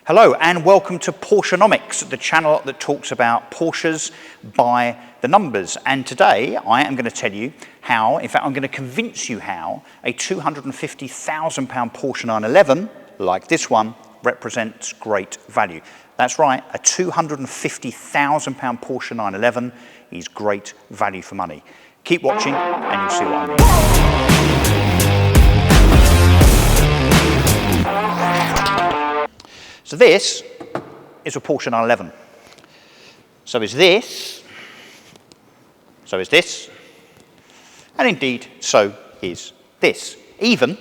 Hello and welcome to Porschenomics, the channel that talks about Porsches by the numbers. And today I am going to tell you how, in fact I'm going to convince you how, a £250,000 Porsche 911, like this one, represents great value. That's right, a £250,000 Porsche 911 is great value for money. Keep watching and you'll see what I mean. So this is a Porsche 911. So is this, so is this, and indeed so is this. Even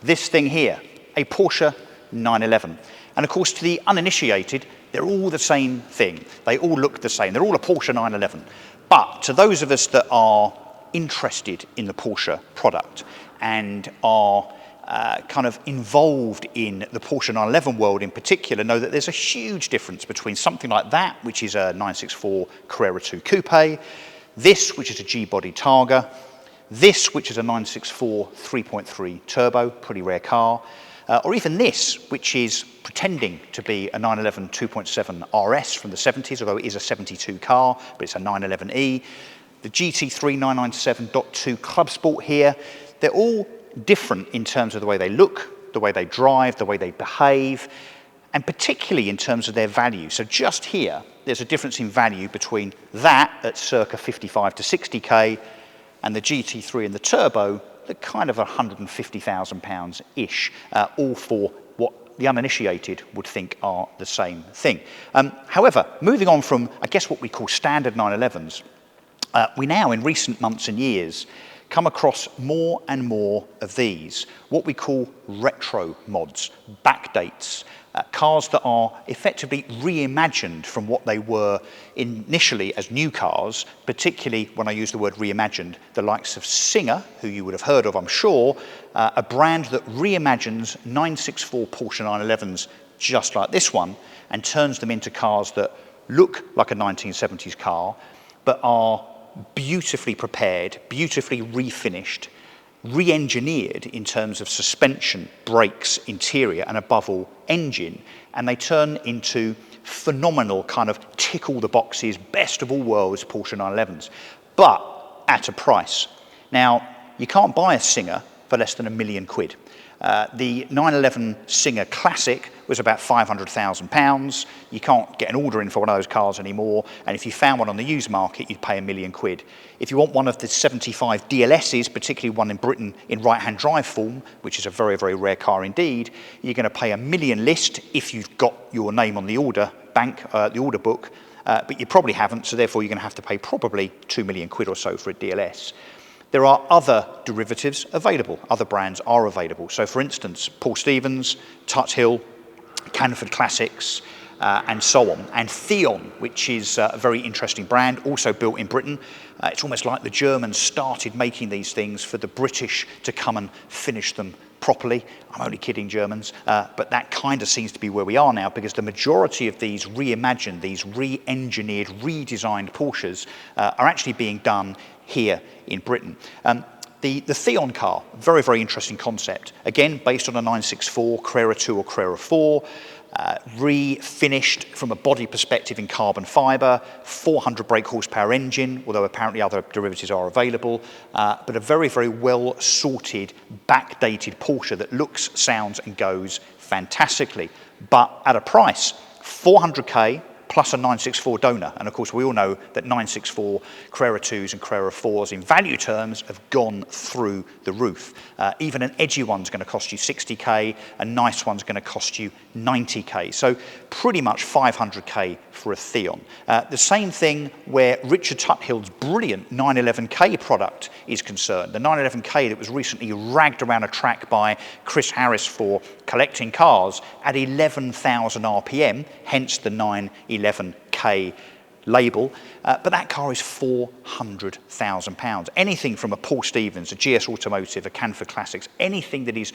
this thing here, a Porsche 911. And of course to the uninitiated, they're all the same thing. They all look the same. They're all a Porsche 911. But to those of us that are interested in the Porsche product and are kind of involved in the Porsche 911 world in particular, know that there's a huge difference between something like that, which is a 964 Carrera 2 Coupe, this, which is a G-body Targa, this, which is a 964 3.3 Turbo, pretty rare car, or even this, which is pretending to be a 911 2.7 RS from the 70s, although it is a 72 car, but it's a 911E. The GT3 997.2 Club Sport here, they're all different in terms of the way they look, the way they drive, the way they behave, and particularly in terms of their value. So just here, there's a difference in value between that at circa 55 to 60k and the GT3 and the Turbo, the kind of £150,000-ish, all for what the uninitiated would think are the same thing. However, moving on from, I guess, what we call standard 911s, we now, in recent months and years, come across more and more of these, what we call retro mods, backdates, cars that are effectively reimagined from what they were initially as new cars, particularly when I use the word reimagined, the likes of Singer, who you would have heard of, I'm sure, a brand that reimagines 964 Porsche 911s just like this one and turns them into cars that look like a 1970s car, but are beautifully prepared, beautifully refinished, re-engineered in terms of suspension, brakes, interior, and above all, engine. And they turn into phenomenal kind of tick all the boxes, best of all worlds Porsche 911s, but at a price. Now, you can't buy a Singer for less than £1 million. The 911 Singer Classic was about £500,000. You can't get an order in for one of those cars anymore, and if you found one on the used market, you'd pay £1 million. If you want one of the 75 DLSs, particularly one in Britain in right-hand drive form, which is a very, very rare car indeed, you're going to pay £1 million list if you've got your name on the order bank, the order book, but you probably haven't, so therefore you're going to have to pay probably £2 million or so for a DLS. There are other derivatives available, other brands are available. So for instance, Paul Stevens, Tuthill, Canford Classics, and so on. And Theon, which is a very interesting brand, also built in Britain. It's almost like the Germans started making these things for the British to come and finish them properly. I'm only kidding, Germans, but that kind of seems to be where we are now, because the majority of these reimagined, these re-engineered, redesigned Porsches are actually being done here in Britain. The Theon car, very, very interesting concept. Again, based on a 964 Carrera 2 or Carrera 4, refinished from a body perspective in carbon fibre, 400 brake horsepower engine, although apparently other derivatives are available, but a very, very well sorted, backdated Porsche that looks, sounds and goes fantastically, but at a price, 400k, plus a 964 donor. And of course, we all know that 964 Carrera 2s and Carrera 4s in value terms have gone through the roof. Even an edgy one's going to cost you 60k, a nice one's going to cost you 90k. So pretty much 500k for a Theon. The same thing where Richard Tuthill's brilliant 911k product is concerned. The 911k that was recently ragged around a track by Chris Harris for collecting cars at 11,000 RPM, hence the 911k label, but that car is £400,000. Anything from a Paul Stevens, a GS Automotive, a Canford Classics, anything that is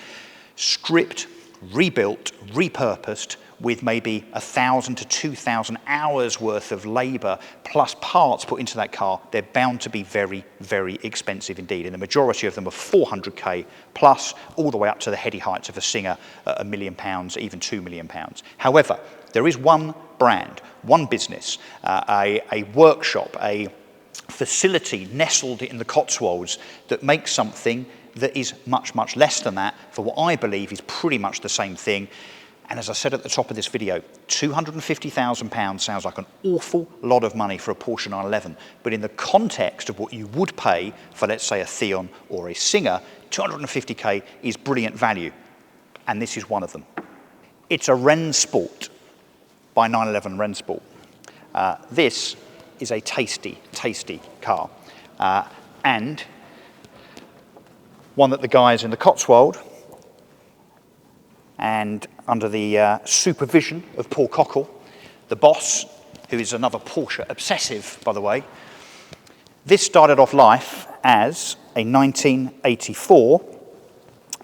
stripped, rebuilt, repurposed, with maybe 1,000 to 2,000 hours worth of labour plus parts put into that car, they're bound to be very, very expensive indeed. And the majority of them are 400k plus, all the way up to the heady heights of a Singer at £1 million, even £2 million. However, there is one brand, one business, a workshop, a facility nestled in the Cotswolds that makes something that is much, much less than that for what I believe is pretty much the same thing. And as I said at the top of this video, £250,000 sounds like an awful lot of money for a Porsche 911, but in the context of what you would pay for, let's say, a Theon or a Singer, 250k is brilliant value, and this is one of them. It's a Rennsport by 911 Rennsport. This is a tasty, tasty car, and one that the guys in the Cotswold, and under the supervision of Paul Cockle, the boss, who is another Porsche obsessive, by the way. This started off life as a 1984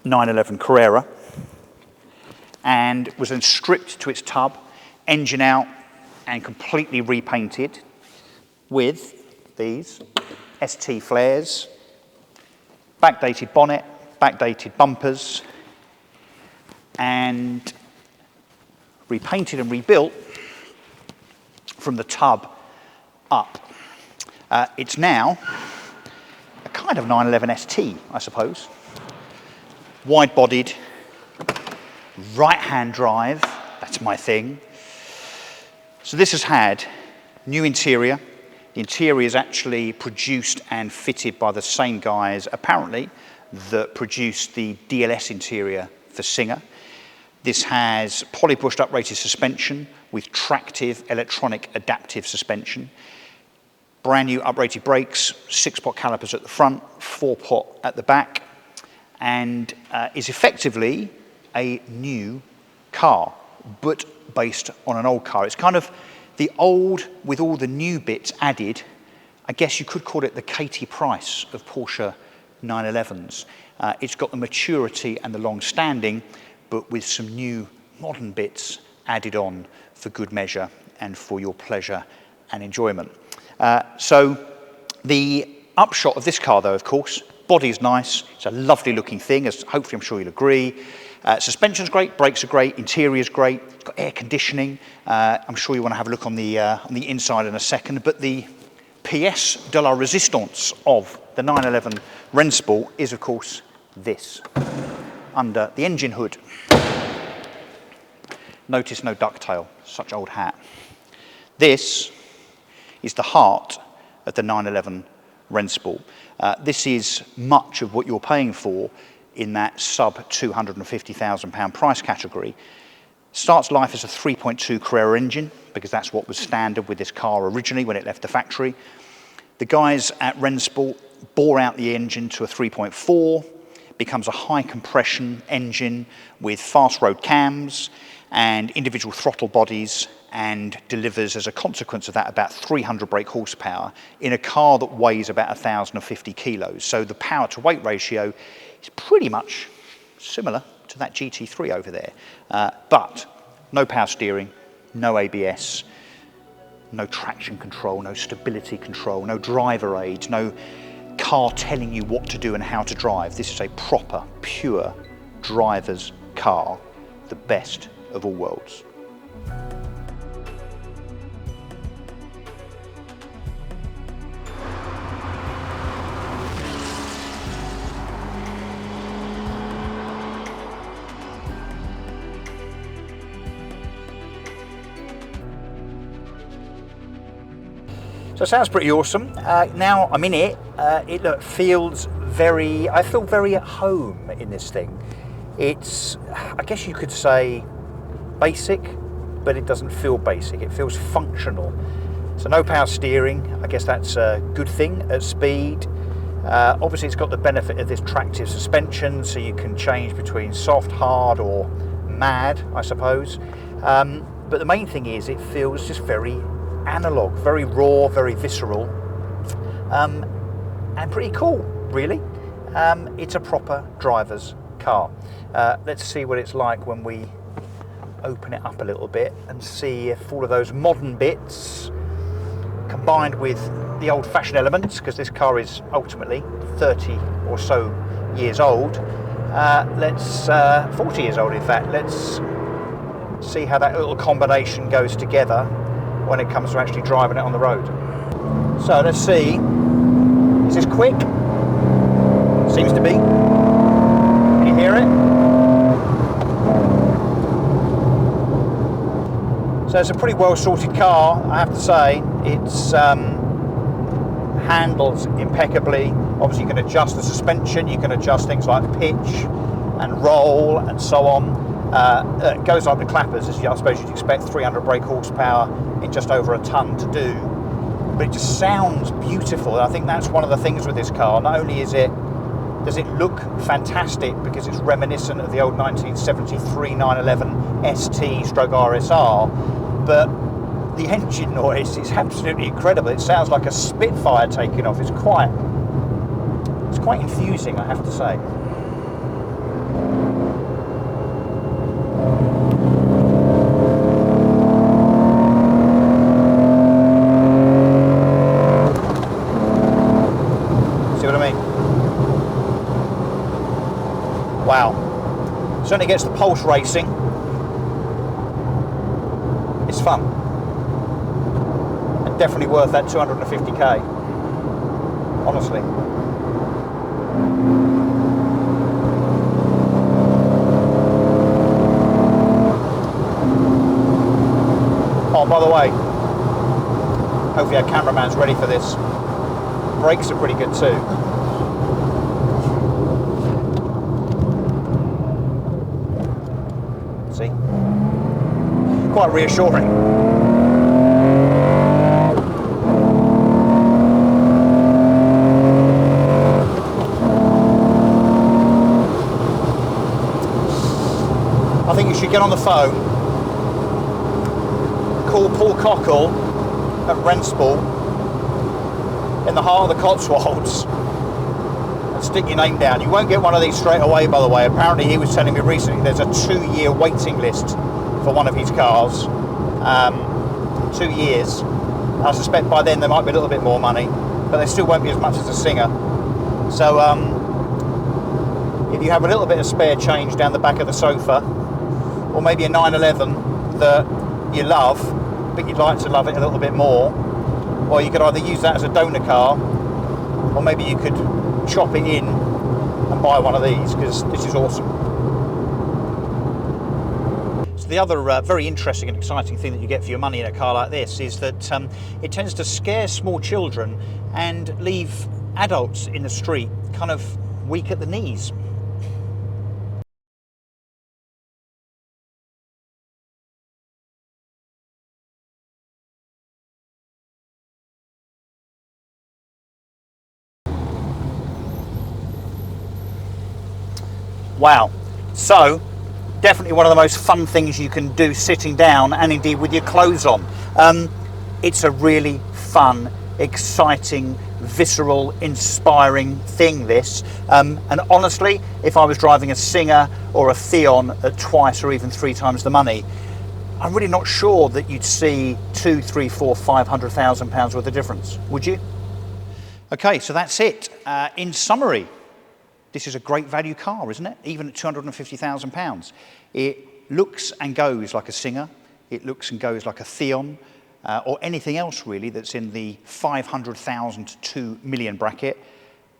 911 Carrera and was then stripped to its tub, engine out, and completely repainted with these ST flares, backdated bonnet, backdated bumpers, and repainted and rebuilt from the tub up. It's now a kind of 911 ST, I suppose. Wide-bodied, right-hand drive, that's my thing. So this has had new interior. The interior is actually produced and fitted by the same guys, apparently, that produced the DLS interior for Singer. This has poly-brushed uprated suspension with tractive electronic adaptive suspension. Brand new uprated brakes, 6-pot calipers at the front, 4-pot at the back, and is effectively a new car, but based on an old car. It's kind of the old with all the new bits added. I guess you could call it the Katie Price of Porsche 911s. It's got the maturity and the long standing, but with some new modern bits added on for good measure and for your pleasure and enjoyment. So the upshot of this car, though, of course, body is nice. It's a lovely looking thing, as hopefully I'm sure you'll agree. Suspension's great, brakes are great, interior's great. It's got air conditioning. I'm sure you want to have a look on the inside in a second, but the pièce de la résistance of the 911 Rennsport is, of course, this, under the engine hood. Notice no ducktail, such old hat. This is the heart of the 911 Rennsport. This is much of what you're paying for in that sub £250,000 price category. Starts life as a 3.2 Carrera engine, because that's what was standard with this car originally when it left the factory. The guys at Rennsport bore out the engine to a 3.4, becomes a high compression engine with fast road cams and individual throttle bodies, and delivers as a consequence of that about 300 brake horsepower in a car that weighs about 1,050 kilos. So the power to weight ratio is pretty much similar to that GT3 over there. But no power steering, no ABS, no traction control, no stability control, no driver aids, no car telling you what to do and how to drive. This is a proper, pure driver's car, the best of all worlds. So it sounds pretty awesome. Now I'm in it, feels very, I feel very at home in this thing. It's, I guess you could say, basic, but it doesn't feel basic. It feels functional. So no power steering. I guess that's a good thing at speed. Obviously it's got the benefit of this tractive suspension, so you can change between soft, hard, or mad, I suppose. But the main thing is it feels just very analog, very raw, very visceral, and pretty cool, really. It's a proper driver's car. Let's see what it's like when we open it up a little bit and see if all of those modern bits combined with the old-fashioned elements, because this car is ultimately 30 or so years old, 40 years old in fact. Let's see how that little combination goes together when it comes to actually driving it on the road. So let's see, is this quick? Seems to be. Can you hear it? So it's a pretty well sorted car, I have to say. It's handles impeccably. Obviously you can adjust the suspension, you can adjust things like pitch and roll and so on. It goes like the clappers, as I suppose you'd expect 300 brake horsepower in just over a ton to do. But it just sounds beautiful. I think that's one of the things with this car. Not only does it look fantastic because it's reminiscent of the old 1973 911 ST/RSR, but the engine noise is absolutely incredible. It sounds like a Spitfire taking off. It's quite infusing, I have to say. See what I mean? Wow. Certainly gets the pulse racing. It's fun. And definitely worth that 250k. Honestly. Oh, by the way, hopefully our cameraman's ready for this. Brakes are pretty good too. See? Quite reassuring. I think you should get on the phone, call Paul Cockle at Rennsport in the heart of the Cotswolds and stick your name down. You won't get one of these straight away, by the way. Apparently he was telling me recently there's a 2-year waiting list for one of his cars. 2 years. I suspect by then there might be a little bit more money, but there still won't be as much as a Singer. So if you have a little bit of spare change down the back of the sofa, or maybe a 911 that you love, but you'd like to love it a little bit more, or you could either use that as a donor car, or maybe you could chop it in and buy one of these, because this is awesome. So the other very interesting and exciting thing that you get for your money in a car like this is that it tends to scare small children and leave adults in the street kind of weak at the knees. Wow, so definitely one of the most fun things you can do sitting down, and indeed with your clothes on. It's a really fun, exciting, visceral, inspiring thing, this. And honestly, if I was driving a Singer or a Theon at twice or even 3 times the money, I'm really not sure that you'd see 2, 3, 4, 500,000 pounds worth of difference, would you? Okay, so that's it. In summary, this is a great value car, isn't it? Even at £250,000. It looks and goes like a Singer. It looks and goes like a Theon, or anything else really that's in the 500,000 to 2 million bracket.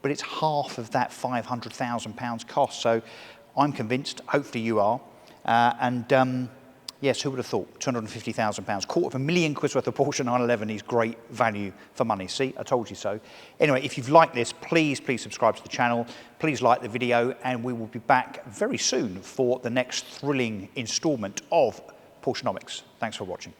But it's half of that £500,000 cost. So I'm convinced, hopefully you are. Yes, who would have thought? £250,000, £250,000 worth of Porsche 911 is great value for money. See, I told you so. Anyway, if you've liked this, please subscribe to the channel. Please like the video, and we will be back very soon for the next thrilling instalment of Porschenomics. Thanks for watching.